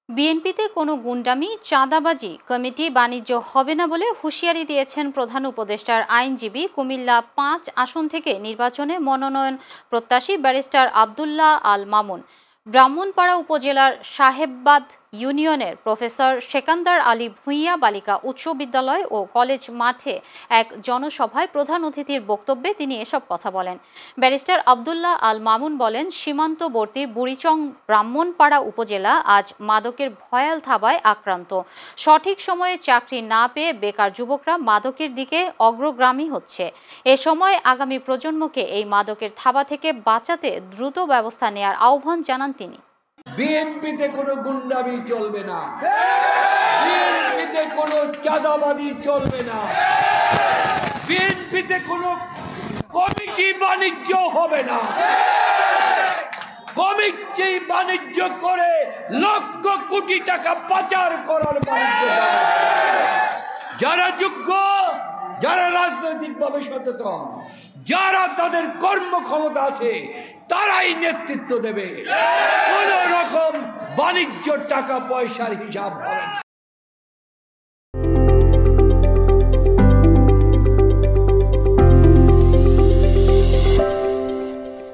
বিএনপিতে কোনো গুন্ডামি, চাঁদাবাজি, কমিটি বাণিজ্য হবে না বলে হুঁশিয়ারি দিয়েছেন প্রধান উপদেষ্টার আইনজীবী। কুমিল্লা-৫ আসন থেকে নির্বাচনে মনোনয়ন প্রত্যাশী ব্যারিস্টার আব্দুল্লাহ আল মামুন ব্রাহ্মণপাড়া উপজেলার সাহেববাদ ইউনিয়নের প্রফেসর সেকান্দার আলী ভূঁইয়া বালিকা উচ্চ বিদ্যালয় ও কলেজ মাঠে এক জনসভায় প্রধান অতিথির বক্তব্যে তিনি এসব কথা বলেন। ব্যারিস্টার আব্দুল্লাহ আল মামুন বলেন, সীমান্তবর্তী বুড়িচং ব্রাহ্মণপাড়া উপজেলা আজ মাদকের ভয়াল থাবায় আক্রান্ত। সঠিক সময়ে চাকরি না পেয়ে বেকার যুবকরা মাদকের দিকে অগ্রগামী হচ্ছে। এ সময় আগামী প্রজন্মকে এই মাদকের থাবা থেকে বাঁচাতে দ্রুত ব্যবস্থা নেওয়ার আহ্বান জানান তিনি। বিএনপিতে কোনো গুন্ডামি চলবে না, বিএনপিতে কোনো চাঁদাবাজি চলবে না, বিএনপিতে কোনো কমিটি বাণিজ্য হবে না। কমিটি বাণিজ্য করে লক্ষ কোটি টাকা পাচার করার বাণিজ্য, যারা যোগ্য, যারা রাজনৈতিকভাবে সচেতন, যারা তাদের কর্মক্ষমতা আছে, তারাই নেতৃত্ব দেবে। কোন রকম বাণিজ্য টাকা পয়সার হিসাব হবে না।